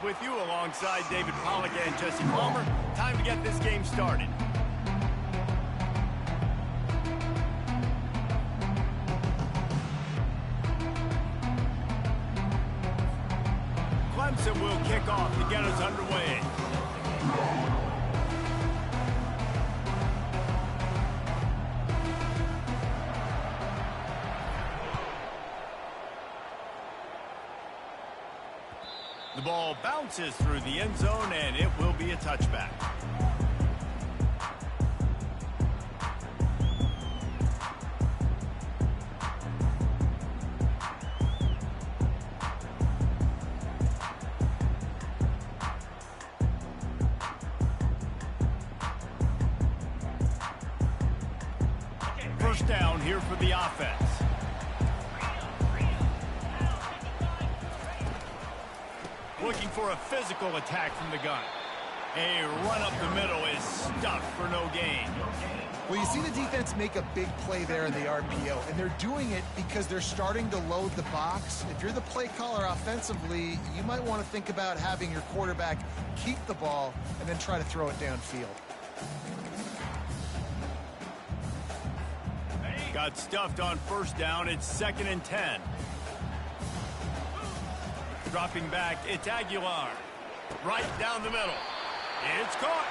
With you alongside David Pollack and Jesse Palmer, time to get this game started. Clemson will kick off to get us underway. The ball bounces through the end zone, and it will be a touchback. First down here for the offense. Looking for a physical attack from the gun. A run up the middle is stuffed for no gain. Well, you see the defense make a big play there in the RPO, and they're doing it because they're starting to load the box. If you're the play caller offensively, you might want to think about having your quarterback keep the ball and then try to throw it downfield. Got stuffed on first down. It's 2nd and 10. Dropping back, it's Aguilar. Right down the middle. It's caught.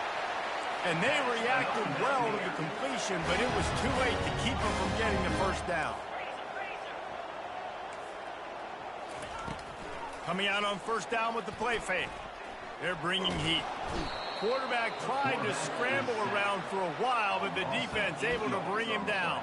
And they reacted well to the completion, but it was too late to keep them from getting the first down. Coming out on first down with the play fake. They're bringing heat. Quarterback tried to scramble around for a while, but the defense able to bring him down.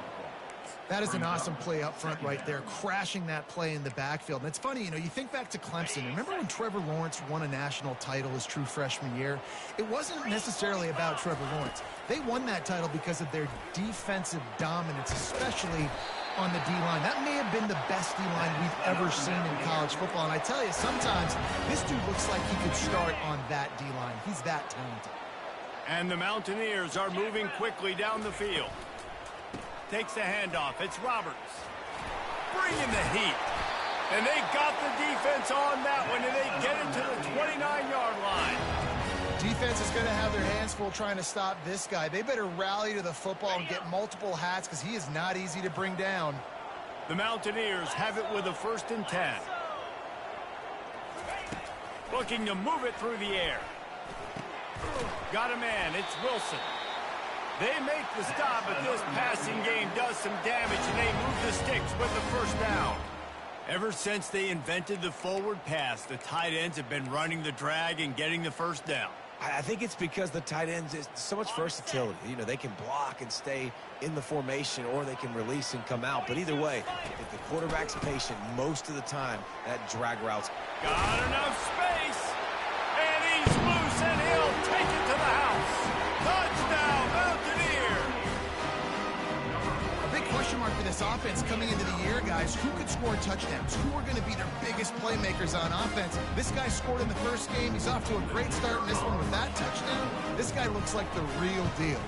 That is an awesome play up front right there, crashing that play in the backfield. And it's funny, you know, you think back to Clemson. Remember when Trevor Lawrence won a national title his true freshman year? It wasn't necessarily about Trevor Lawrence. They won that title because of their defensive dominance, especially on the D-line. That may have been the best D-line we've ever seen in college football. And I tell you, sometimes this dude looks like he could start on that D-line. He's that talented. And the Mountaineers are moving quickly down the field. Takes the handoff. It's Roberts. Bringing the heat. And they got the defense on that one, and they get it to the 29-yard line. Defense is going to have their hands full trying to stop this guy. They better rally to the football and get multiple hats because he is not easy to bring down. The Mountaineers have it with a 1st and 10. Looking to move it through the air. Got a man. It's Wilson. They make the stop, but this passing game does some damage, and they move the sticks with the first down. Ever since they invented the forward pass, the tight ends have been running the drag and getting the first down. I think it's because the tight ends is so much versatility. You know, they can block and stay in the formation, or they can release and come out. But either way, if the quarterback's patient most of the time, that drag route's got enough space, and he's loose, and he'll take it to the house. Touchdown, Mountaineer! A big question mark for this offense coming into the year, guys. Who could score touchdowns? Who are going to be their biggest playmakers on offense? This guy scored in the first game. He's off to a great start in this one with that touchdown. This guy looks like the real deal.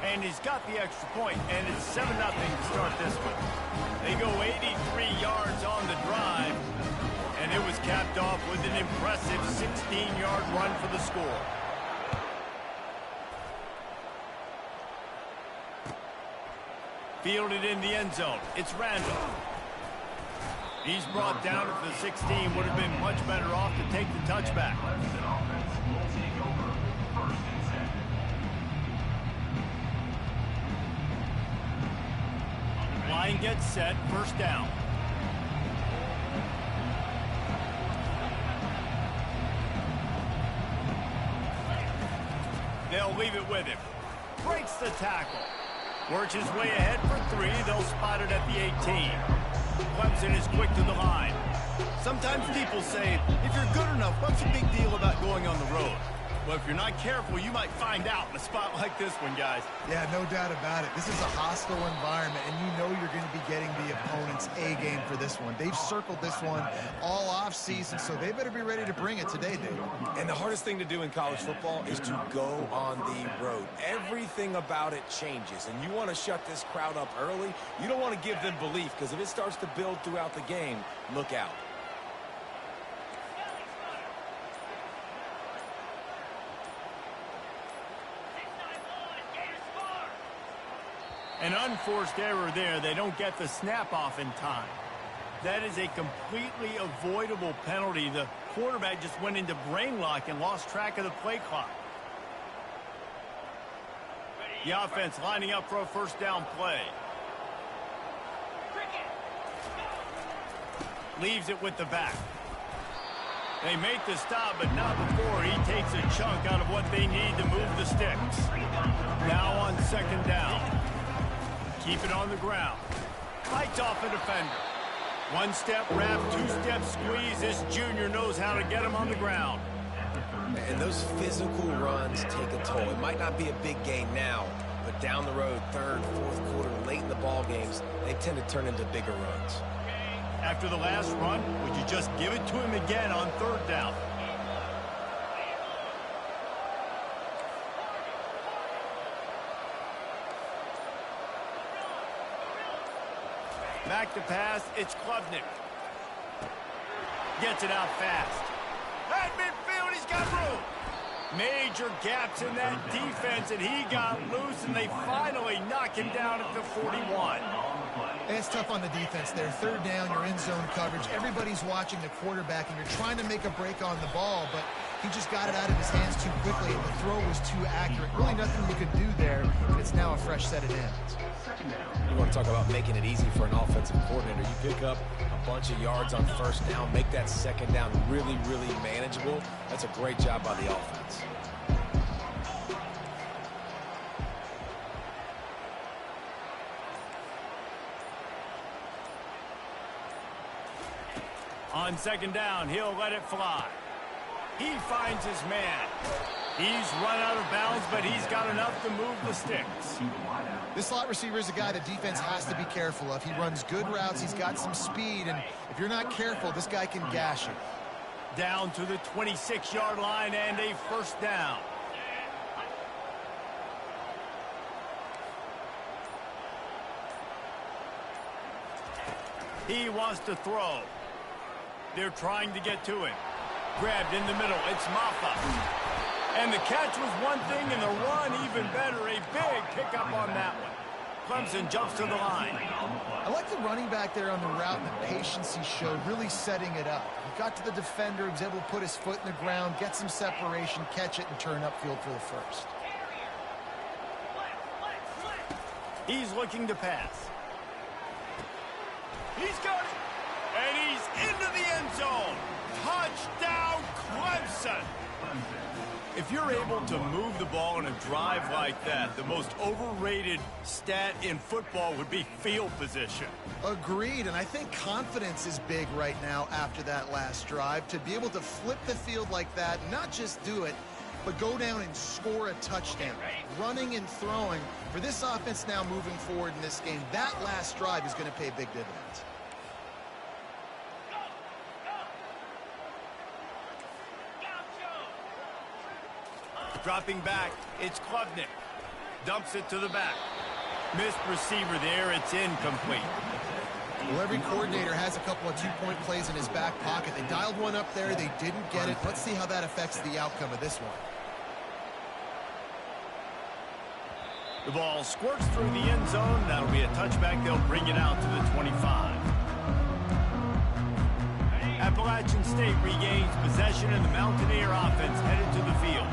And he's got the extra point, and it's 7-0 to start this one. They go 83 yards on the drive, and it was capped off with an impressive 16-yard run for the score. Fielded in the end zone. It's Randall. He's brought down at the 16. Would have been much better off to take the touchback. Line gets set. First down. They'll leave it with him. Breaks the tackle. Works his way ahead for 3. They'll spot it at the 18. Clemson is quick to the line. Sometimes people say, if you're good enough, what's the big deal about going on the road? Well, if you're not careful, you might find out in a spot like this one, guys. Yeah, no doubt about it. This is a hostile environment, and you know you're going to be getting the opponent's A game for this one. They've circled this one all off season, so they better be ready to bring it today, Dave. And the hardest thing to do in college football is to go on the road. Everything about it changes, and you want to shut this crowd up early. You don't want to give them belief, because if it starts to build throughout the game, look out. An unforced error there. They don't get the snap off in time. That is a completely avoidable penalty. The quarterback just went into brain lock and lost track of the play clock. The offense lining up for a first down play. Leaves it with the back. They make the stop, but not before he takes a chunk out of what they need to move the sticks. Now on second down. Keep it on the ground. Fights off a defender. One-step wrap, two-step squeeze. This junior knows how to get him on the ground. And those physical runs take a toll. It might not be a big gain now, but down the road, third, fourth quarter, late in the ball games, they tend to turn into bigger runs. After the last run, would you just give it to him again on third down? Back to pass, it's Klubnik. Gets it out fast. At midfield, he's got room. Major gaps in that defense, and he got loose, and they finally knock him down at the 41. It's tough on the defense there. Third down, you're in zone coverage. Everybody's watching the quarterback, and you're trying to make a break on the ball, but he just got it out of his hands too quickly, and the throw was too accurate. Really nothing you could do there, and it's now a fresh set of downs. You want to talk about making it easy for an offensive coordinator. You pick up a bunch of yards on first down, make that second down really, really manageable. That's a great job by the offense. On second down, he'll let it fly. He finds his man. He's run out of bounds, but he's got enough to move the sticks. This slot receiver is a guy the defense has to be careful of. He runs good routes. He's got some speed, and if you're not careful, this guy can gash it. Down to the 26-yard line and a first down. He wants to throw. They're trying to get to him. Grabbed in the middle. It's Maffa. And the catch was one thing, and the run even better. A big pickup on that one. Clemson jumps to the line. I like the running back there on the route and the patience he showed, really setting it up. He got to the defender, he was able to put his foot in the ground, get some separation, catch it, and turn upfield for the first. He's looking to pass. He's got it. And he's into the end zone. Touchdown, Clemson. If you're able to move the ball in a drive like that, the most overrated stat in football would be field position. Agreed, and I think confidence is big right now after that last drive. To be able to flip the field like that, not just do it, but go down and score a touchdown. Running and throwing. For this offense now moving forward in this game, that last drive is going to pay big dividends. Dropping back, it's Klubnik. Dumps it to the back. Missed receiver there, it's incomplete. Well, every coordinator has a couple of two-point plays in his back pocket. They dialed one up there, they didn't get it. Let's see how that affects the outcome of this one. The ball squirts through the end zone. That'll be a touchback. They'll bring it out to the 25. Appalachian State regains possession, and the Mountaineer offense headed to the field.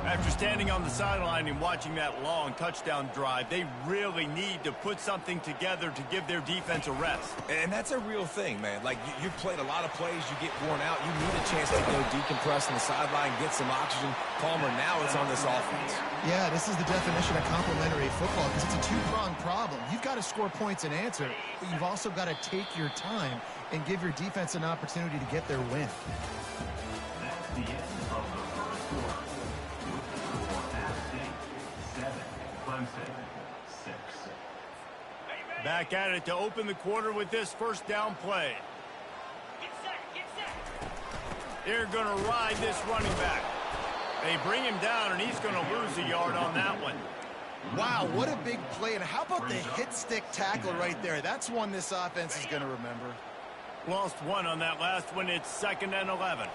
After standing on the sideline and watching that long touchdown drive, they really need to put something together to give their defense a rest. And that's a real thing, man. Like, you've played a lot of plays, you get worn out, you need a chance to go decompress on the sideline, get some oxygen. Palmer, now it's on this offense. Yeah, this is the definition of complementary football because it's a two-pronged problem. You've got to score points and answer, but you've also got to take your time and give your defense an opportunity to get their win. That's the end of the first quarter. Back at it to open the quarter with this first down play. They're going to ride this running back. They bring him down, and he's going to lose a yard on that one. Wow, what a big play. And how about the hit-stick tackle right there? That's one this offense is going to remember. Lost one on that last one. It's 2nd and 11.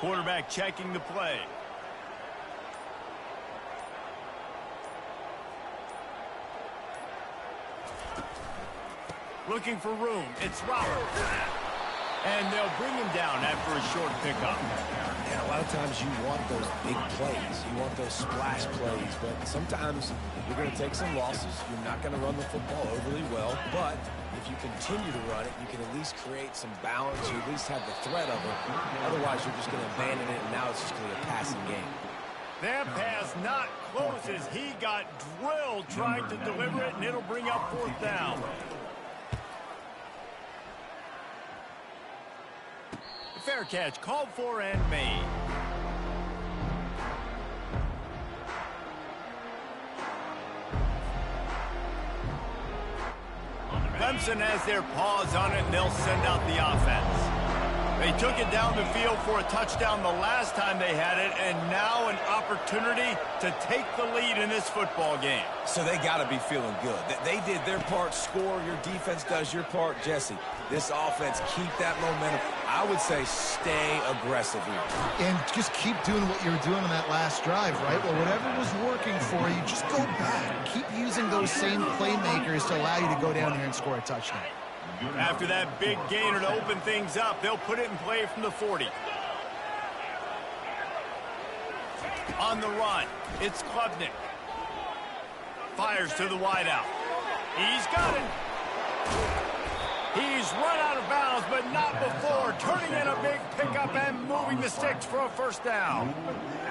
Quarterback checking the play. Looking for room. It's Roberts. And they'll bring him down after a short pickup. Yeah, a lot of times you want those big plays. You want those splash plays. But sometimes you're going to take some losses. You're not going to run the football overly well. But if you continue to run it, you can at least create some balance. You at least have the threat of it. Otherwise, you're just going to abandon it, and now it's just going to be a passing game. That pass not close as he got drilled trying to deliver it, and it'll bring up 4th down. Fair catch called for and made. Clemson has their paws on it, and they'll send out the offense. They took it down the field for a touchdown the last time they had it, and now an opportunity to take the lead in this football game. So they got to be feeling good. They did their part, score. Your defense does your part. Jesse, this offense, keep that momentum. I would say stay aggressive here. And just keep doing what you were doing on that last drive, right? Well, whatever was working for you, just go back. Keep using those same playmakers to allow you to go down here and score a touchdown. After that big gainer to open things up, they'll put it in play from the 40. On the run, it's Klubnik. Fires to the wideout. He's got it. He's run out of bounds, but not before turning in a big pickup and moving the sticks for a 1st down.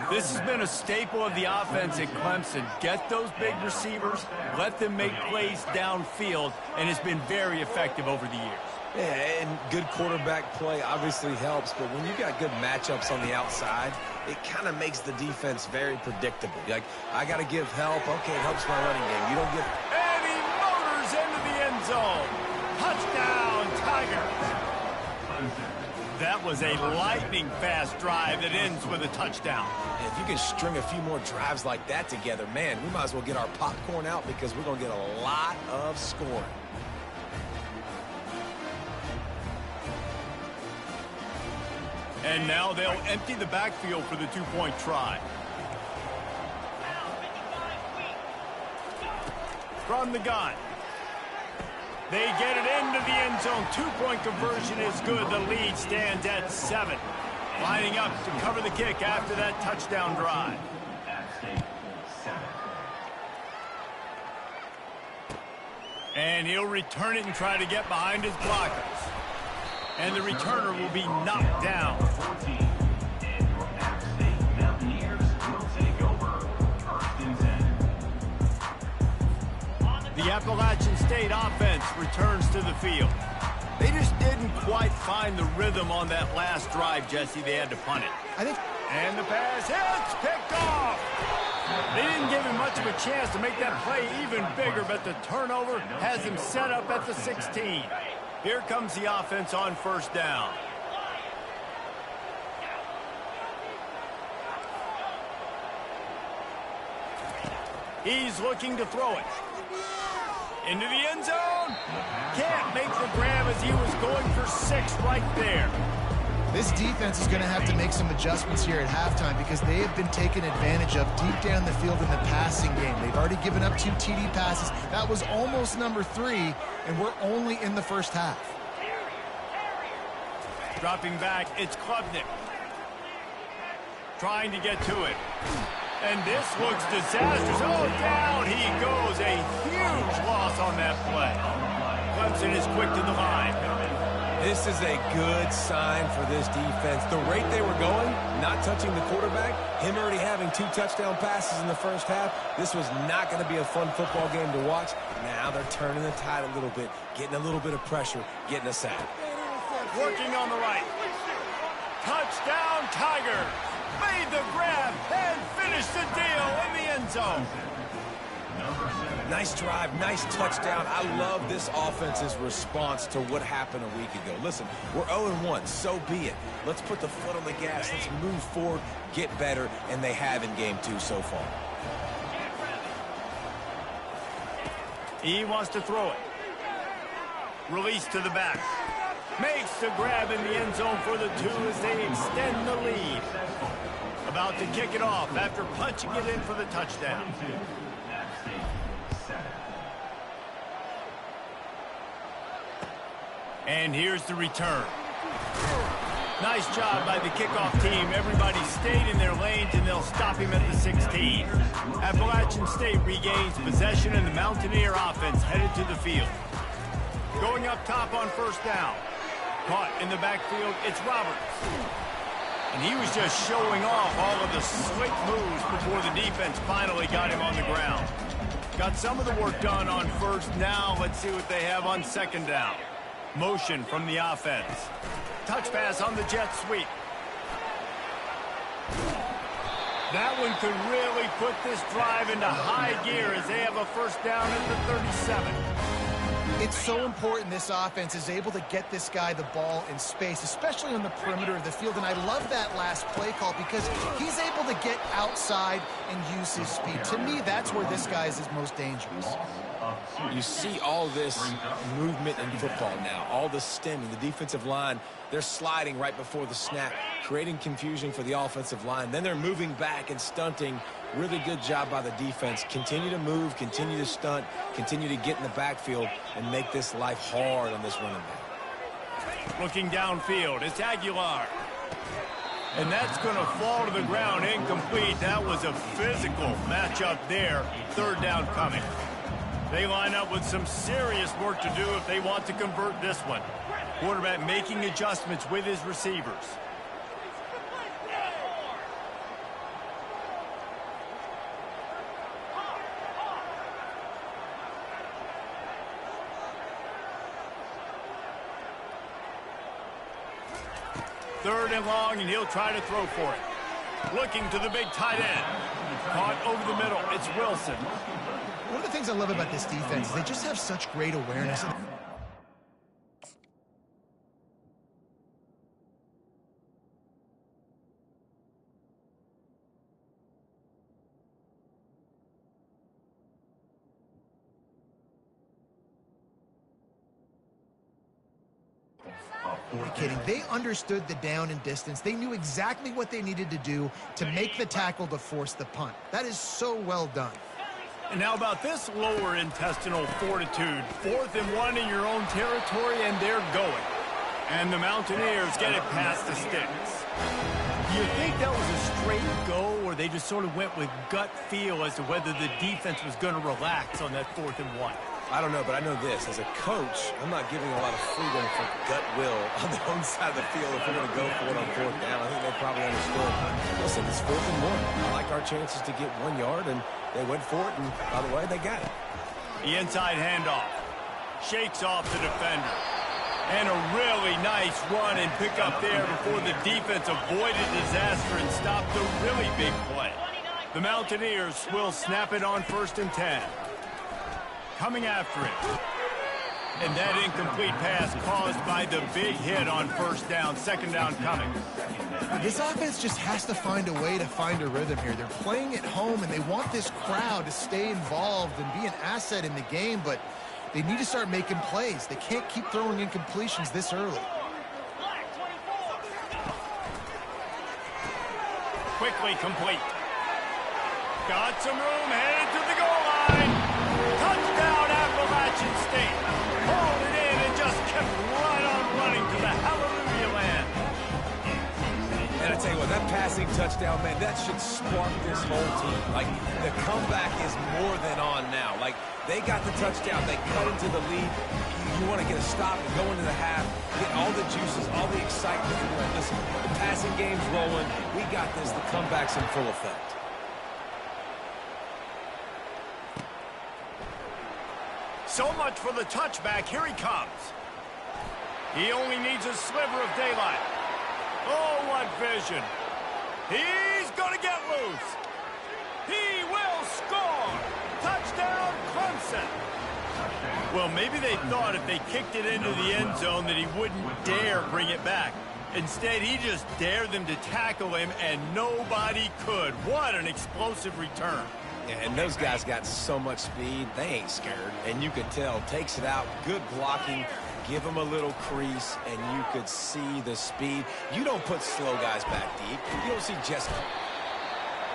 This has been a staple of the offense at Clemson. Get those big receivers, let them make plays downfield, and it's been very effective over the years. Yeah, and good quarterback play obviously helps, but when you got good matchups on the outside, it kind of makes the defense very predictable. Like, I got to give help. Okay, it helps my running game. You don't give... And he motors into the end zone. Touchdown, Tigers. That was a lightning-fast drive that ends with a touchdown. And if you can string a few more drives like that together, man, we might as well get our popcorn out because we're going to get a lot of scoring. And now they'll empty the backfield for the 2-point try. From the gun. They get it into the end zone. 2-point conversion is good. The lead stands at 7. Lining up to cover the kick after that touchdown drive. And he'll return it and try to get behind his blockers. And the returner will be knocked down. The Appalachian State offense returns to the field. They just didn't quite find the rhythm on that last drive, Jesse. They had to punt it. And the pass hits, picked off. They didn't give him much of a chance to make that play even bigger, but the turnover has him set up at the 16. Here comes the offense on 1st down. He's looking to throw it. Into the end zone. Can't make the grab as he was going for 6 right there. This defense is going to have to make some adjustments here at halftime because they have been taken advantage of deep down the field in the passing game. They've already given up 2 TD passes. That was almost number 3, and we're only in the 1st half. Dropping back, it's Klubnik. Trying to get to it. And this looks disastrous. Oh, down he goes. A huge loss on that play. Clemson is quick to the line. This is a good sign for this defense. The rate they were going, not touching the quarterback, him already having 2 touchdown passes in the 1st half, this was not going to be a fun football game to watch. Now they're turning the tide a little bit, getting a little bit of pressure, getting a sack. Working on the right. Touchdown, Tigers. Made the grab and finished the deal in the end zone. Nice drive, nice touchdown. I love this offense's response to what happened a week ago. Listen, we're 0-1, so be it. Let's put the foot on the gas. Let's move forward, get better, and they have in game 2 so far. He wants to throw it. Release to the back. Makes the grab in the end zone for the 2 as they extend the lead. About to kick it off after punching it in for the touchdown. And here's the return. Nice job by the kickoff team. Everybody stayed in their lanes, and they'll stop him at the 16. Appalachian State regains possession, and the Mountaineer offense headed to the field. Going up top on first down. Caught in the backfield, it's Roberts. And he was just showing off all of the slick moves before the defense finally got him on the ground. Got some of the work done on first. Now let's see what they have on second down. Motion from the offense. Touch pass on the jet sweep. That one could really put this drive into high gear as they have a first down at the 37. It's so important this offense is able to get this guy the ball in space, especially on the perimeter of the field. And I love that last play call because he's able to get outside and use his speed. To me, that's where this guy is his most dangerous. You see all this movement in football now, all the stemming, the defensive line, they're sliding right before the snap, creating confusion for the offensive line. Then they're moving back and stunting. Really good job by the defense. Continue to move, continue to stunt, continue to get in the backfield and make this life hard on this running back. Looking downfield, it's Aguilar. And that's going to fall to the ground incomplete. That was a physical matchup there. Third down coming. They line up with some serious work to do if they want to convert this one. Quarterback making adjustments with his receivers. Third and long, and he'll try to throw for it. Looking to the big tight end. Caught over the middle. It's Wilson. One of the things I love about this defense is they just have such great awareness. Kidding. They understood the down and distance. They knew exactly what they needed to do to make the tackle to force the punt. That is so well done. And how about this lower intestinal fortitude? 4th and 1 in your own territory, and they're going. And the Mountaineers get it past the sticks. Do you think that was a straight go, or they just sort of went with gut feel as to whether the defense was going to relax on that 4th and 1? I don't know, but I know this. As a coach, I'm not giving a lot of freedom for gut will on their own side of the field if we're going to go for it on 4th down. I think they probably understood. Listen, it's 4th and 1. I like our chances to get 1 yard, and they went for it, and by the way, they got it. The inside handoff. Shakes off the defender. And a really nice run and pick up there before the defense avoided disaster and stopped a really big play. The Mountaineers will snap it on 1st and 10. Coming after it. And that incomplete pass caused by the big hit on 1st down. 2nd down coming. This offense just has to find a way to find a rhythm here. They're playing at home, and they want this crowd to stay involved and be an asset in the game, but they need to start making plays. They can't keep throwing incompletions this early. Quickly complete. Got some room, headed to the goal line. Touchdown, Appalachian State. Hauled it in and just kept right on running to the hallelujah land. And I tell you what, that passing touchdown, man, that should spark this whole team. Like, the comeback is more than on now. Like, they got the touchdown. They cut into the lead. You want to get a stop and go into the half, get all the juices, all the excitement. Listen, the passing game's rolling. We got this. The comeback's in full effect. So much for the touchback. Here he comes. He only needs a sliver of daylight. Oh, what vision. He's going to get loose. He will score. Touchdown, Clemson. Well, maybe they thought if they kicked it into the end zone that he wouldn't dare bring it back. Instead, he just dared them to tackle him, and nobody could. What an explosive return. Yeah, and those guys got so much speed, they ain't scared. And you could tell, takes it out, good blocking, give him a little crease, and you could see the speed. You don't put slow guys back deep. You don't see Jessica.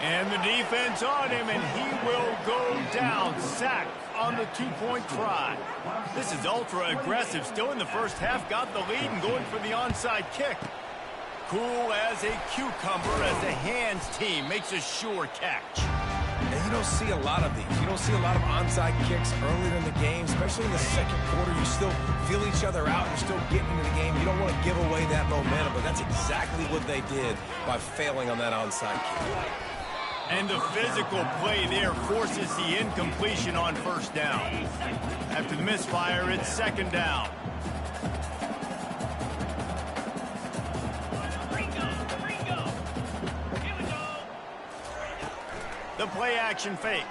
And the defense on him, and he will go down. Sacked. on the two-point try. This is ultra aggressive. Still in the first half, got the lead and going for the onside kick. Cool as a cucumber as the hands team makes a sure catch. And you don't see a lot of these. You don't see a lot of onside kicks earlier in the game, especially in the second quarter. You still feel each other out. You're still getting into the game. You don't want to give away that momentum, but that's exactly what they did by failing on that onside kick. And the physical play there forces the incompletion on first down. After the misfire, it's second down. The play action fake.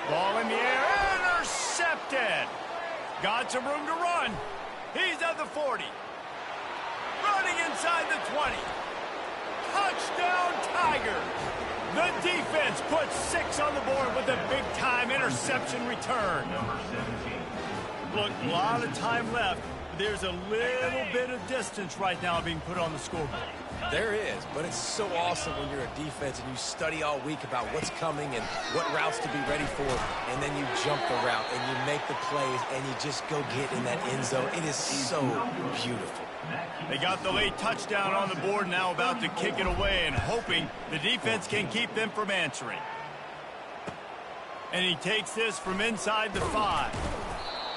Ball in the air, intercepted. Got some room to run. He's at the 40. Running inside the 20. Touchdown Tigers. The defense puts 6 on the board with a big-time interception return. Look, a lot of time left. There's a little bit of distance right now being put on the scoreboard. There is, but it's so awesome when you're a defense and you study all week about what's coming and what routes to be ready for, and then you jump the route and you make the plays and you just go get in that end zone. It is so beautiful. They got the late touchdown on the board, now about to kick it away and hoping the defense can keep them from answering. And he takes this from inside the 5.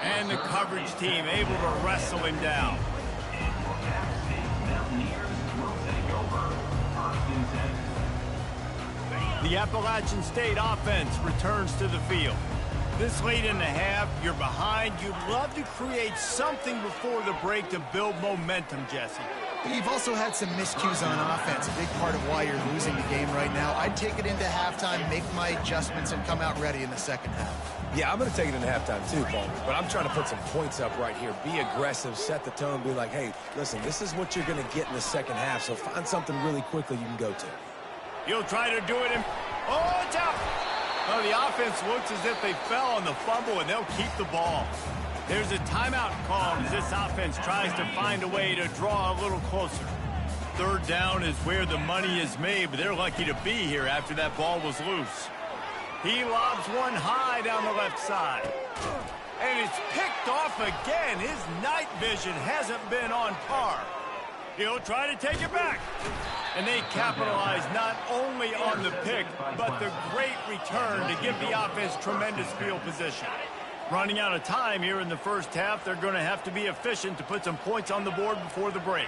And the coverage team able to wrestle him down. The Appalachian State offense returns to the field. This late in the half, you're behind. You'd love to create something before the break to build momentum, Jesse. You've also had some miscues on offense, a big part of why you're losing the game right now. I'd take it into halftime, make my adjustments, and come out ready in the second half. Yeah, I'm going to take it into halftime too, Paul. But I'm trying to put some points up right here. Be aggressive, set the tone, be like, hey, listen, this is what you're going to get in the second half, so find something really quickly you can go to. You'll try to do it in... Oh, it's out! Oh, the offense looks as if they fell on the fumble, and they'll keep the ball. There's a timeout called as this offense tries to find a way to draw a little closer. Third down is where the money is made, but they're lucky to be here after that ball was loose. He lobs one high down the left side. And it's picked off again. His night vision hasn't been on par. He'll try to take it back. And they capitalize not only on the pick, but the great return to give the offense tremendous field position. Running out of time here in the first half, they're going to have to be efficient to put some points on the board before the break.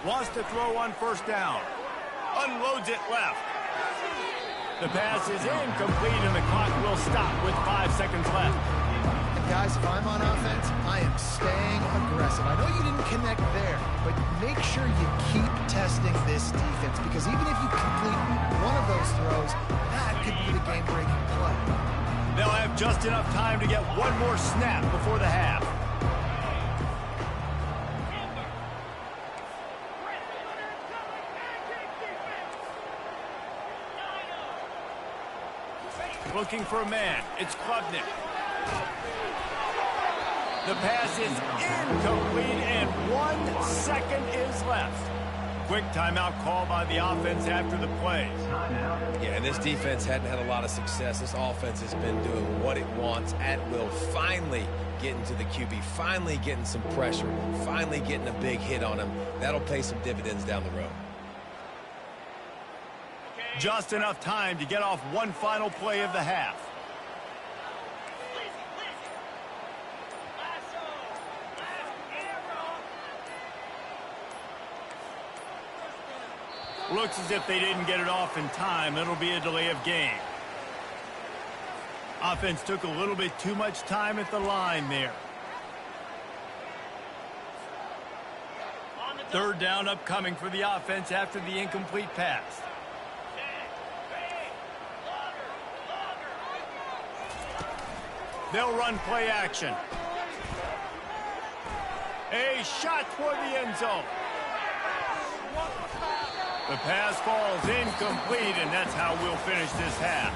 Wants to throw on first down. Unloads it left. The pass is incomplete, and the clock will stop with 5 seconds left. Guys, if I'm on offense, I am staying aggressive. I know you didn't connect there, but make sure you keep testing this defense, because even if you complete one of those throws, that could be the game-breaking play. They'll have just enough time to get one more snap before the half. Looking for a man. It's Klubnik. The pass is incomplete, and 1 second is left. Quick timeout call by the offense after the play. Yeah, and this defense hadn't had a lot of success. This offense has been doing what it wants at will. Finally getting to the QB, finally getting some pressure, finally getting a big hit on him. That'll pay some dividends down the road. Just enough time to get off one final play of the half. Looks as if they didn't get it off in time. It'll be a delay of game. Offense took a little bit too much time at the line there. Third down upcoming for the offense after the incomplete pass. They'll run play action. A shot toward the end zone. The pass falls incomplete, and that's how we'll finish this half.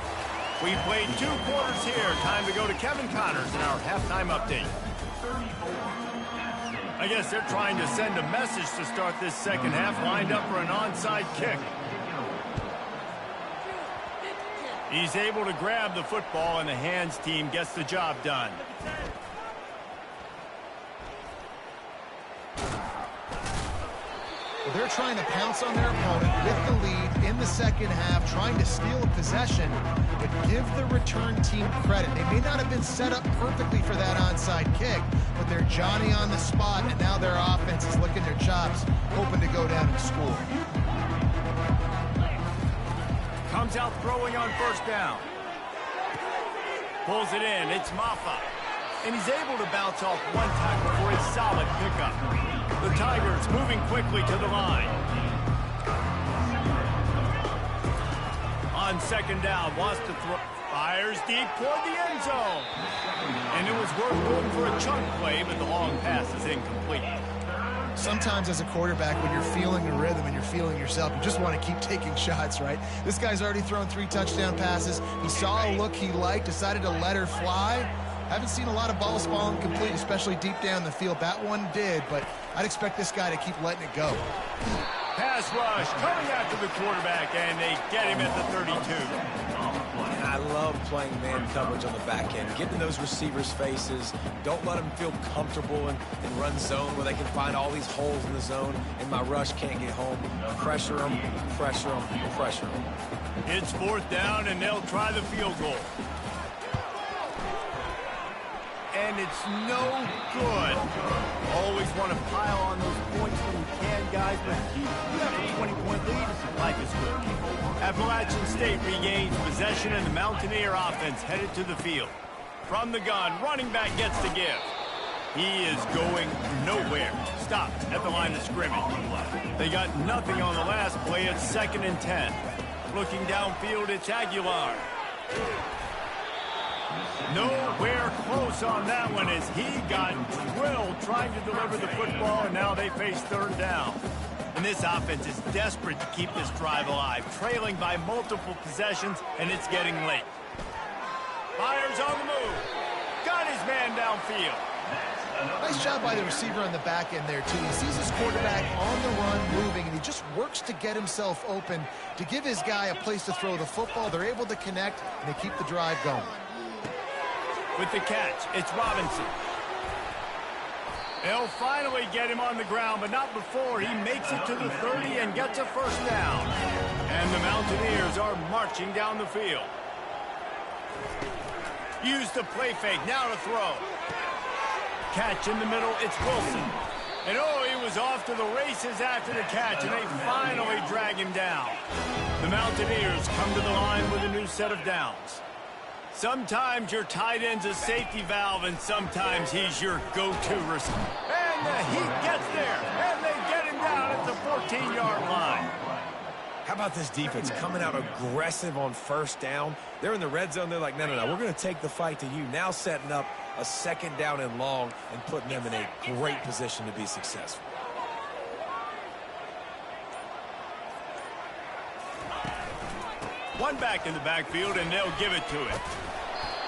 We played 2 quarters here. Time to go to Kevin Connors in our halftime update. I guess they're trying to send a message to start this second half, lined up for an onside kick. He's able to grab the football, and the hands team gets the job done. Well, they're trying to pounce on their opponent with the lead in the second half, trying to steal a possession, but give the return team credit. They may not have been set up perfectly for that onside kick, but they're Johnny on the spot, and now their offense is licking their chops, hoping to go down and score. Comes out throwing on first down. Pulls it in. It's Maffa. And he's able to bounce off one tackle for a solid pickup. The Tigers moving quickly to the line. On second down, wants to throw. Fires deep toward the end zone. And it was worth going for a chunk play, but the long pass is incomplete. Sometimes as a quarterback, when you're feeling the rhythm and you're feeling yourself, you just want to keep taking shots, right? This guy's already thrown 3 touchdown passes. He saw a look he liked, decided to let her fly. Haven't seen a lot of balls fall incomplete, especially deep down the field. That one did, but I'd expect this guy to keep letting it go. Pass rush coming after the quarterback, and they get him at the 32. I love playing man coverage on the back end. Get in those receivers' faces. Don't let them feel comfortable and run zone where they can find all these holes in the zone and my rush can't get home. Pressure them, pressure them, pressure them. It's fourth down, and they'll try the field goal. And it's no good. Always want to pile on those points when you can, guys, but you have a 20-point lead. Life is good. Appalachian State regains possession, and the Mountaineer offense headed to the field. From the gun, running back gets the give. He is going nowhere. Stopped at the line of scrimmage. They got nothing on the last play. It's 2nd and 10. Looking downfield, it's Aguilar. Nowhere close on that one as he got drilled trying to deliver the football, and now they face 3rd down. And this offense is desperate to keep this drive alive, trailing by multiple possessions, and it's getting late. Fires on the move. Got his man downfield. Nice job by the receiver on the back end there, too. He sees his quarterback on the run moving, and he just works to get himself open to give his guy a place to throw the football. They're able to connect, and they keep the drive going. With the catch, it's Robinson. They'll finally get him on the ground, but not before he makes it to the 30 and gets a first down. And the Mountaineers are marching down the field. Use the play fake, now to throw. Catch in the middle, it's Wilson. And oh, he was off to the races after the catch, and they finally drag him down. The Mountaineers come to the line with a new set of downs. Sometimes your tight end's a safety valve, and sometimes he's your go-to receiver. And he gets there, and they get him down at the 14-yard line. How about this defense coming out aggressive on first down? They're in the red zone. They're like, no, we're going to take the fight to you. Now setting up a 2nd down and long and putting them in a great position to be successful. One back in the backfield, and they'll give it to him.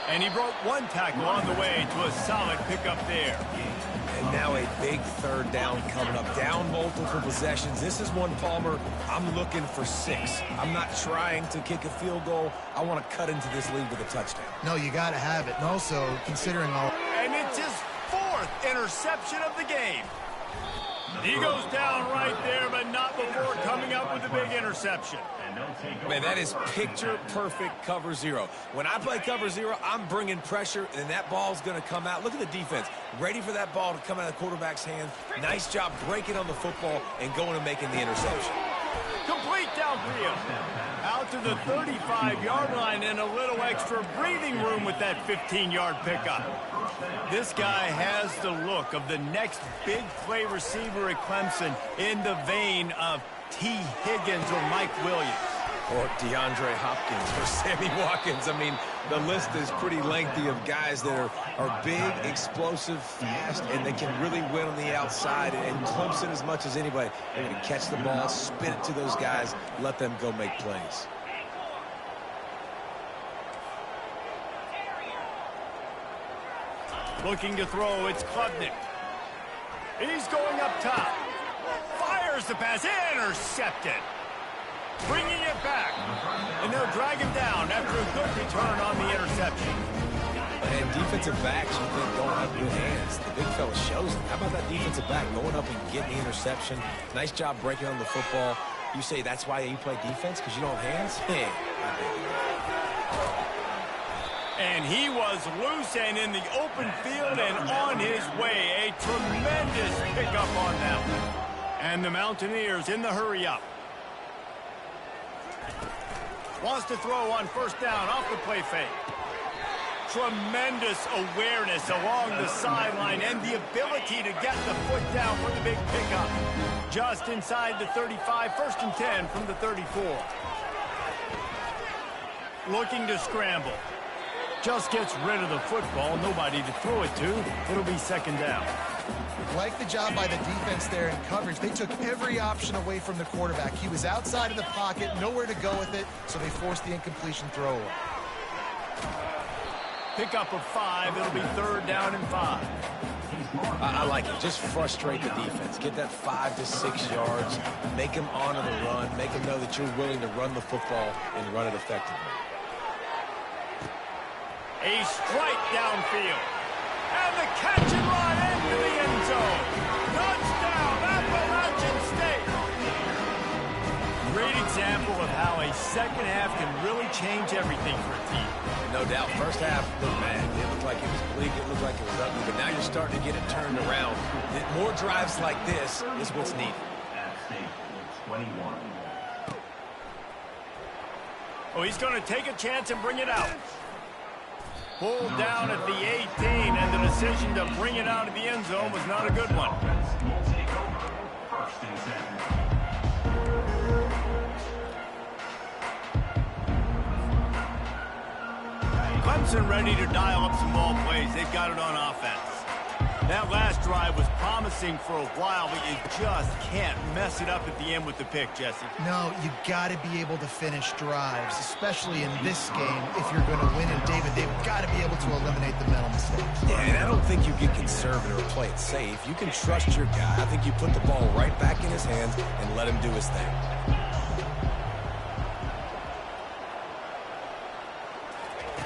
And he broke one tackle on the way to a solid pickup there. And now a big 3rd down coming up. Down multiple possessions. This is one, Palmer, I'm looking for 6. I'm not trying to kick a field goal. I want to cut into this lead with a touchdown. No, you got to have it. And also, considering all... And it's his 4th interception of the game. He goes down right there, but not before coming up with a big interception. Man, that is picture-perfect cover 0. When I play cover 0, I'm bringing pressure, and that ball's going to come out. Look at the defense. Ready for that ball to come out of the quarterback's hand. Nice job breaking on the football and going and making the interception. Complete downfield. Out to the 35-yard line and a little extra breathing room with that 15-yard pickup. This guy has the look of the next big play receiver at Clemson in the vein of T. Higgins or Mike Williams. Or DeAndre Hopkins or Sammy Watkins. I mean, the list is pretty lengthy of guys that are big, explosive, fast, and they can really win on the outside. And Clemson, as much as anybody, they're going to catch the ball, spin it to those guys, let them go make plays. Looking to throw, it's Klubnik. He's going up top. Fires the pass, intercepted. bringing it back. And they'll drag him down after a good return on the interception. And defensive backs, you think, don't have good hands. The big fella shows them. How about that defensive back going up and getting the interception? Nice job breaking on the football. You say that's why you play defense, because you don't have hands? Yeah, I bet you do. And he was loose and in the open field and on his way. A tremendous pickup on that one. And the Mountaineers in the hurry-up. Wants to throw on first down off the play fake. Tremendous awareness along the sideline and the ability to get the foot down for the big pickup. Just inside the 35, 1st and 10 from the 34. Looking to scramble. Just gets rid of the football. Nobody to throw it to. It'll be 2nd down. Like the job by the defense there in coverage. They took every option away from the quarterback. He was outside of the pocket, nowhere to go with it, so they forced the incompletion throw away. Pickup of 5. It'll be 3rd down and 5. I like it. Just frustrate the defense. Get that 5 to 6 yards. Make them honor the run. Make them know that you're willing to run the football and run it effectively. A strike downfield. And the catch and run into the end zone. Touchdown, Appalachian State. Great example of how a second half can really change everything for a team. No doubt. First half looked bad. It looked like it was bleak. It looked like it was ugly. But now you're starting to get it turned around. More drives like this is what's needed. App State, 21. Oh, he's going to take a chance and bring it out. Pulled down at the 18, and the decision to bring it out of the end zone was not a good one. Will take over 1st and 7. Clemson ready to dial up some ball plays. They've got it on offense. That last drive was promising for a while, but you just can't mess it up at the end with the pick, Jesse. No, you got to be able to finish drives, especially in this game. If you're going to win, and David, they've got to be able to eliminate the mental mistakes. Yeah, and I don't think you get conservative or play it safe. You can trust your guy. I think you put the ball right back in his hands and let him do his thing.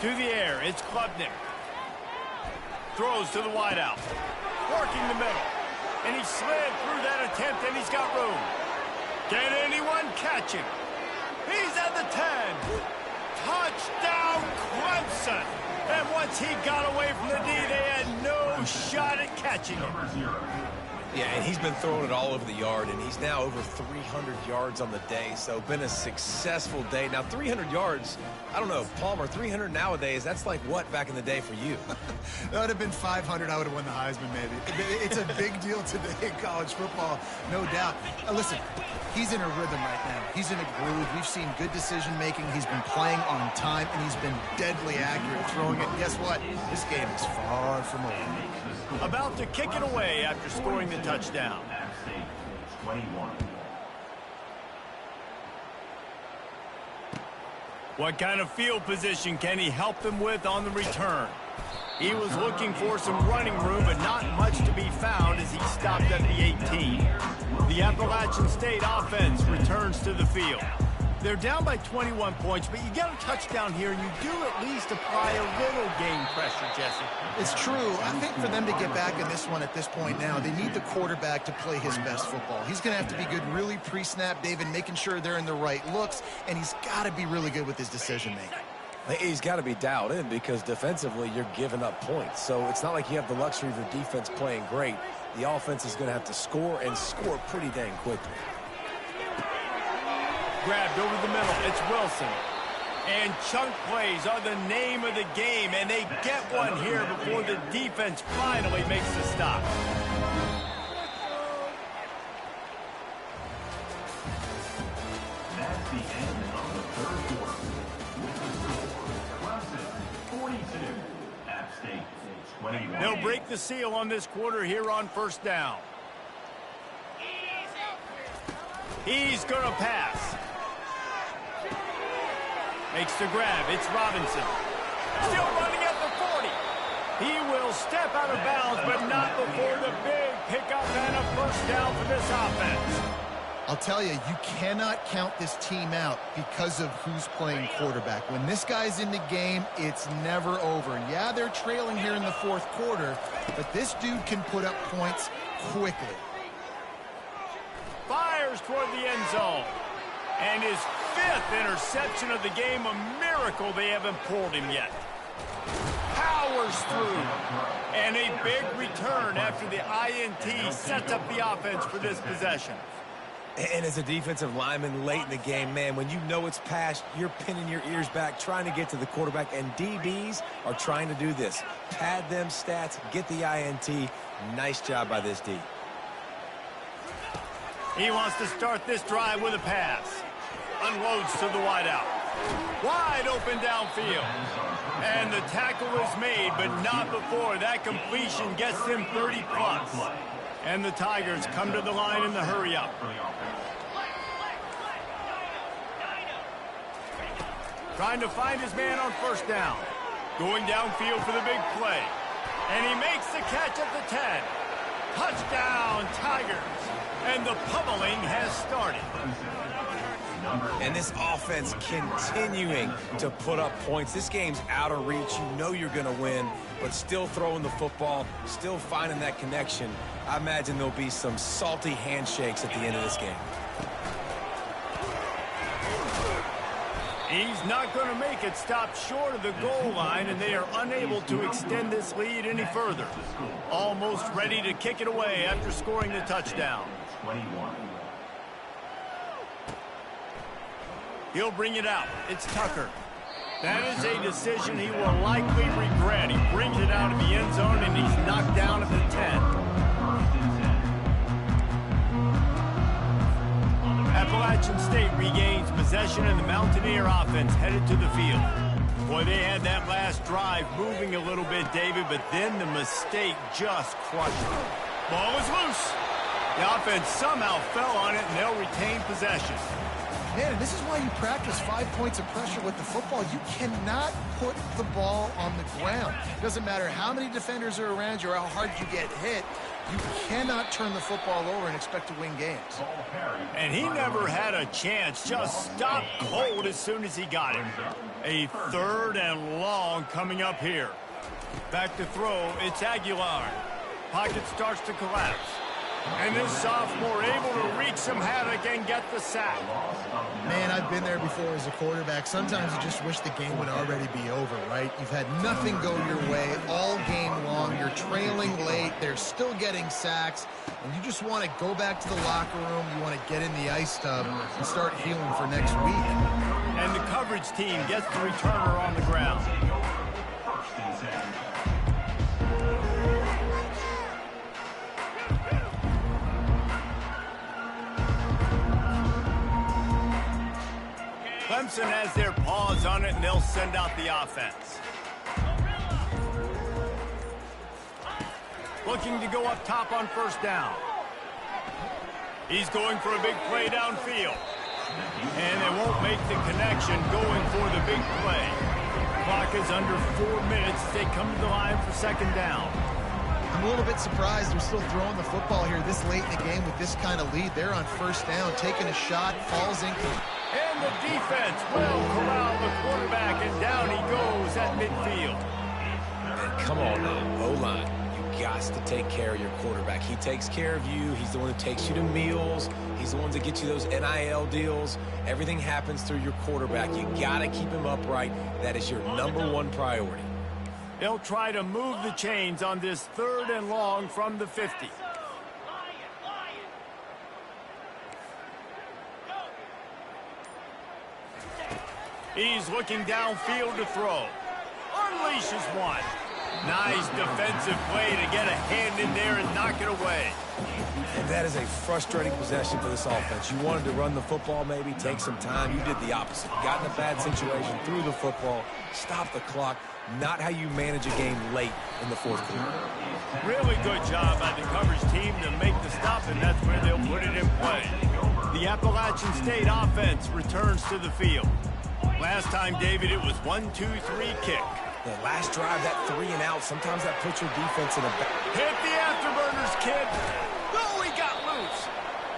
To the air, it's Klubnik. Throws to the wideout. Working the middle. And he slid through that attempt, and he's got room. Can anyone catch him? He's at the 10. Touchdown, Clemson. And once he got away from the D, they had no shot at catching him. Number 0. Yeah, and he's been throwing it all over the yard, and he's now over 300 yards on the day, so been a successful day. Now, 300 yards, I don't know, Palmer, 300 nowadays, that's like what back in the day for you? That would have been 500. I would have won the Heisman, maybe. It's a big deal today in college football, no doubt. Listen, he's in a rhythm right now. He's in a groove. We've seen good decision-making. He's been playing on time, and he's been deadly accurate throwing it. And guess what? This game is far from over. About to kick it away after scoring the touchdown. App State, 21. What kind of field position can he help them with on the return? He was looking for some running room, but not much to be found as he stopped at the 18. The Appalachian State offense returns to the field. They're down by 21 points, but you get a touchdown here, and you do at least apply a little game pressure, Jesse. It's true. I think for them to get back in this one at this point now, they need the quarterback to play his best football. He's going to have to be good really pre-snap, David, making sure they're in the right looks, and he's got to be really good with his decision-making. He's got to be dialed in because defensively you're giving up points. So it's not like you have the luxury of your defense playing great. The offense is going to have to score and score pretty dang quickly. Grabbed over the middle. It's Wilson. And chunk plays are the name of the game, and they get one here before the defense finally makes the stop. That's the end of the 3rd quarter. With the score, Clemson, 42. App State, 21. They'll break the seal on this quarter here on first down. He's going to pass. Makes the grab. It's Robinson. Still running at the 40. He will step out of bounds, but not before the big pickup and a first down for this offense. I'll tell you, you cannot count this team out because of who's playing quarterback. When this guy's in the game, it's never over. Yeah, they're trailing here in the fourth quarter, but this dude can put up points quickly. Fires toward the end zone. And his 5th interception of the game, a miracle they haven't pulled him yet. Powers through. And a big return after the INT sets up the offense for this possession. And as a defensive lineman late in the game, man, when you know it's past, you're pinning your ears back, trying to get to the quarterback, and DBs are trying to do this. Pad them stats, get the INT. Nice job by this D. He wants to start this drive with a pass. Unloads to the wideout. Wide open downfield. And the tackle is made, but not before that completion gets him 30+. And the Tigers come to the line in the hurry-up. Trying to find his man on first down. Going downfield for the big play. And he makes the catch at the 10. Touchdown, Tigers. And the pummeling has started. And this offense continuing to put up points. This game's out of reach. You know you're going to win, but still throwing the football, still finding that connection. I imagine there'll be some salty handshakes at the end of this game. He's not going to make it stop short of the goal line, and they are unable to extend this lead any further. Almost ready to kick it away after scoring the touchdown. 21. He'll bring it out. It's Tucker. That is a decision he will likely regret. He brings it out of the end zone, and he's knocked down at the 10. Appalachian State regains possession, and the Mountaineer offense headed to the field. Boy, they had that last drive moving a little bit, David, but then the mistake just crushed it. Ball is loose. The offense somehow fell on it, and they'll retain possession. Man, this is why you practice 5 points of pressure with the football. You cannot put the ball on the ground. Doesn't matter how many defenders are around you or how hard you get hit. You cannot turn the football over and expect to win games. And he never had a chance. Just stopped cold as soon as he got it. A 3rd and long coming up here. Back to throw, it's Aguilar. Pocket starts to collapse. And this sophomore able to wreak some havoc and get the sack. Man, I've been there before as a quarterback. Sometimes you just wish the game would already be over, right? You've had nothing go your way all game long. You're trailing late. They're still getting sacks. And you just want to go back to the locker room. You want to get in the ice tub and start healing for next week. And the coverage team gets the returner on the ground. Clemson has their paws on it, and they'll send out the offense. Looking to go up top on first down. He's going for a big play downfield. And they won't make the connection going for the big play. Clock is under 4 minutes as they come to the line for second down. I'm a little bit surprised they're still throwing the football here this late in the game with this kind of lead. They're on first down, taking a shot, falls incomplete. And the defense will corral the quarterback, and down he goes at midfield. And come on now, O-line. You got to take care of your quarterback. He takes care of you. He's the one who takes you to meals. He's the one that gets you those NIL deals. Everything happens through your quarterback. You got to keep him upright. That is your #1 priority. They'll try to move the chains on this 3rd and long from the 50. He's looking downfield to throw. Unleashes one. Nice defensive play to get a hand in there and knock it away. And that is a frustrating possession for this offense. You wanted to run the football, maybe take some time. You did the opposite. Got in a bad situation, threw the football, stopped the clock. Not how you manage a game late in the fourth quarter. Really good job by the coverage team to make the stop, and that's where they'll put it in play. The Appalachian State offense returns to the field. Last time, David, it was 1-2-3 kick. The last drive, that 3 and out, sometimes that puts your defense in a... Hit the afterburners, kid. Oh, he got loose.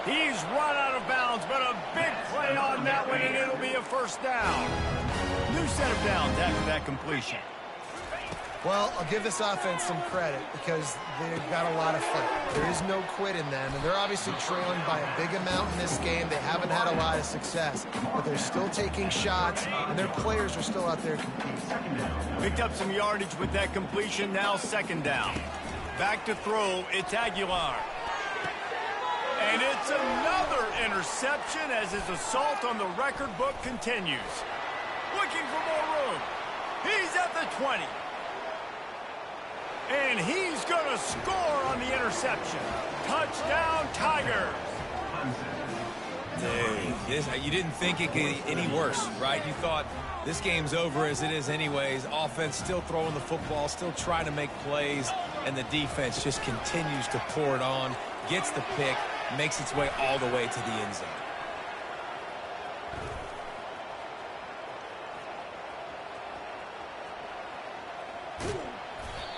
He's run out of bounds, but a big play on that one, and it'll be a first down. New set of downs after that completion. Well, I'll give this offense some credit because they've got a lot of fight. There is no quit in them, and they're obviously trailing by a big amount in this game. They haven't had a lot of success, but they're still taking shots, and their players are still out there competing. Picked up some yardage with that completion, now second down. Back to throw, it's Aguilar. And it's another interception as his assault on the record book continues. Looking for more room. He's at the 20. And he's going to score on the interception. Touchdown, Tigers. Dude, you didn't think it could get any worse, right? You thought this game's over as it is anyways. Offense still throwing the football, still trying to make plays, and the defense just continues to pour it on, gets the pick, makes its way all the way to the end zone.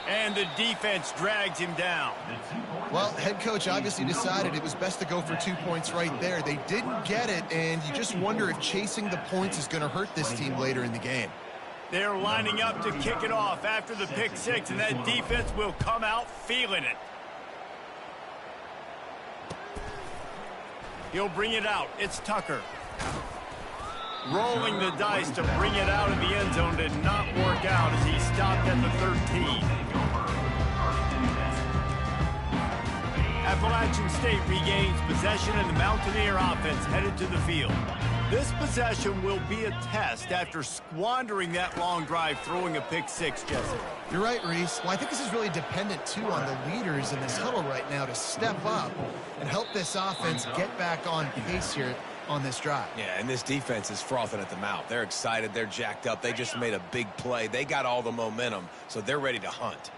And the defense drags him down. Well, head coach obviously decided it was best to go for 2 points right there. They didn't get it, and you just wonder if chasing the points is going to hurt this team later in the game. They're lining up to kick it off after the pick six, and that defense will come out feeling it. He'll bring it out. It's Tucker. Rolling the dice to bring it out of the end zone did not work out as he stopped at the 13. Appalachian State regains possession, and the Mountaineer offense headed to the field. This possession will be a test after squandering that long drive throwing a pick six, Jesse. You're right, Reese. Well, I think this is really dependent, too, on the leaders in this huddle right now to step up and help this offense get back on pace here on this drive. Yeah, and this defense is frothing at the mouth. They're excited. They're jacked up. They just made a big play. They got all the momentum, so they're ready to hunt.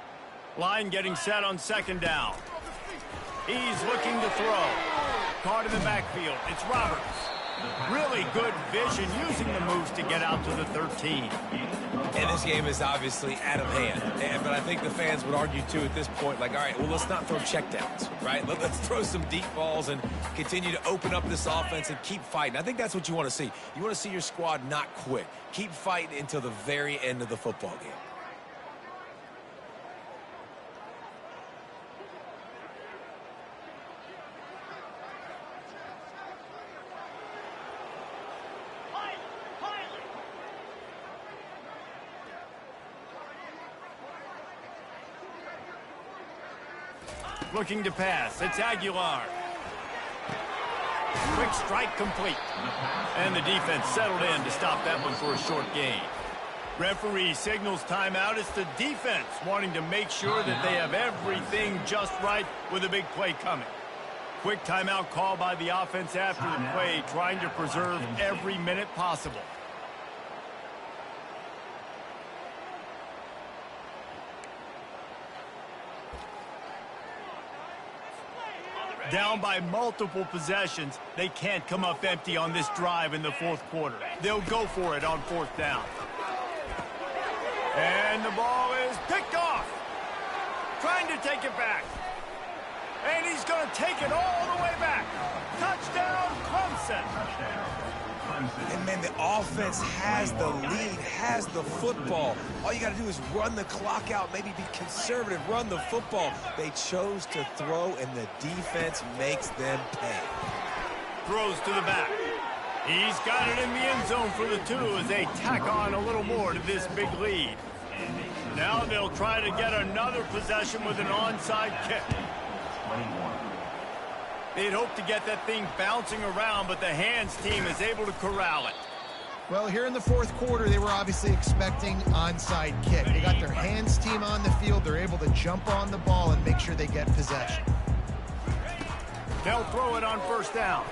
Line getting set on second down. He's looking to throw. Caught in the backfield. It's Roberts. Really good vision using the moves to get out to the 13. And this game is obviously out of hand. But I think the fans would argue, too, at this point, like, all right, well, let's not throw checkdowns, right? Let's throw some deep balls and continue to open up this offense and keep fighting. I think that's what you want to see. You want to see your squad not quit. Keep fighting until the very end of the football game. Looking to pass. It's Aguilar. Quick strike complete. And the defense settled in to stop that one for a short gain. Referee signals timeout. It's the defense wanting to make sure that they have everything just right with a big play coming. Quick timeout call by the offense after the play, trying to preserve every minute possible. Down by multiple possessions, they can't come up empty on this drive in the fourth quarter. They'll go for it on fourth down. And the ball is picked off. Trying to take it back. And he's going to take it all the way back. Touchdown, Clemson. And, man, the offense has the lead, has the football. All you got to do is run the clock out, maybe be conservative, run the football. They chose to throw, and the defense makes them pay. Throws to the back. He's got it in the end zone for the two as they tack on a little more to this big lead. Now they'll try to get another possession with an onside kick. They'd hope to get that thing bouncing around, but the hands team is able to corral it. Well, here in the fourth quarter, they were obviously expecting onside kick. They got their hands team on the field. They're able to jump on the ball and make sure they get possession. They'll throw it on first down.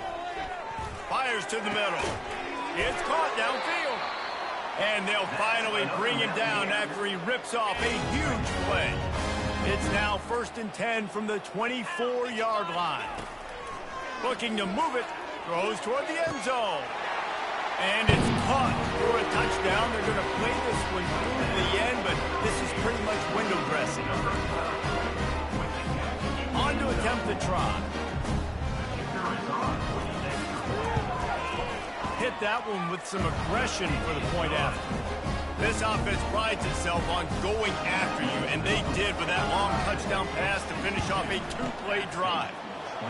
Fires to the middle. It's caught downfield. And they'll finally bring him down after he rips off a huge play. It's now 1st and 10 from the 24-yard line. Looking to move it, throws toward the end zone. And it's caught for a touchdown. They're going to play this one through to the end, but this is pretty much window dressing. On to attempt the try. Hit that one with some aggression for the point after. This offense prides itself on going after you, and they did with that long touchdown pass to finish off a two-play drive.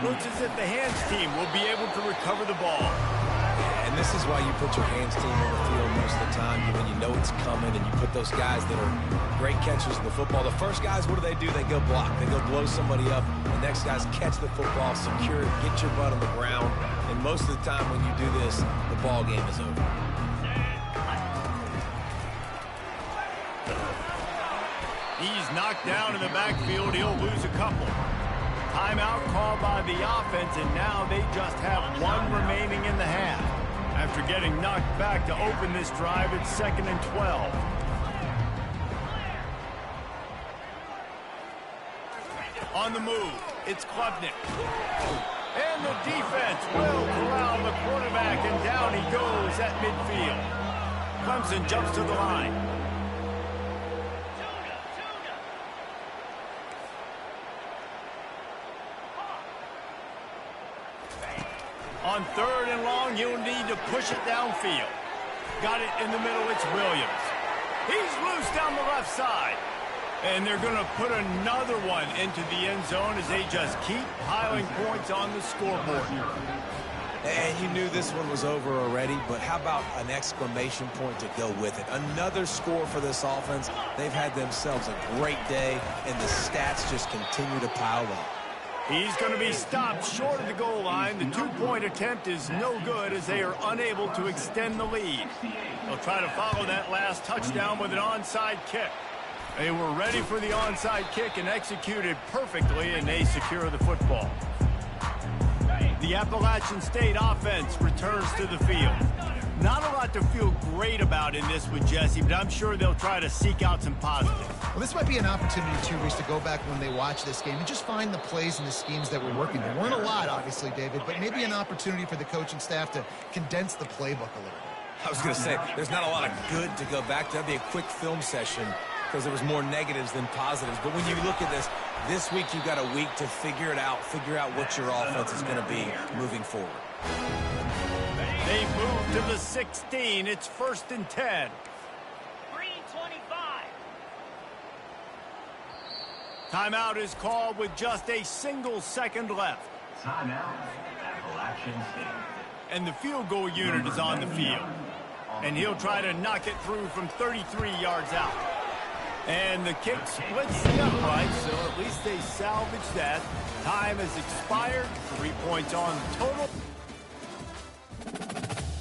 Looks as if the hands team will be able to recover the ball. And this is why you put your hands team on the field most of the time, when you know it's coming, and you put those guys that are great catchers of the football. The first guys, what do? They go block. They go blow somebody up. The next guys catch the football, secure it, get your butt on the ground. And most of the time when you do this, the ball game is over. He's knocked down in the backfield. He'll lose a couple. Timeout called by the offense, and now they just have one remaining in the half. After getting knocked back to open this drive, it's 2nd and 12. On the move, it's Klubnik. And the defense will corral the quarterback, and down he goes at midfield. Clemson jumps to the line. On 3rd and long, you'll need to push it downfield. Got it in the middle, it's Williams. He's loose down the left side. And they're going to put another one into the end zone as they just keep piling points on the scoreboard. And you knew this one was over already, but how about an exclamation point to go with it? Another score for this offense. They've had themselves a great day, and the stats just continue to pile up. He's going to be stopped short of the goal line. The two-point attempt is no good as they are unable to extend the lead. They'll try to follow that last touchdown with an onside kick. They were ready for the onside kick and executed perfectly, and they secure the football. The Appalachian State offense returns to the field. Not a lot to feel great about in this with Jesse, but I'm sure they'll try to seek out some positives. Well, this might be an opportunity, too, Reese, to go back when they watch this game and just find the plays and the schemes that were working. There weren't a lot, obviously, David, but maybe an opportunity for the coaching staff to condense the playbook a little bit. I was going to say, there's not a lot of good to go back to. That'd be a quick film session because there was more negatives than positives. But when you look at this week you've got a week to figure it out, figure out what your offense is going to be moving forward. They move to the 16. It's 1st and 10. 3:25. Timeout is called with just a single second left. Timeout, Appalachian State. And the field goal unit is on the field. And he'll try to knock it through from 33 yards out. And the kick splits the upright, so at least they salvage that. Time has expired. 3 points on the total.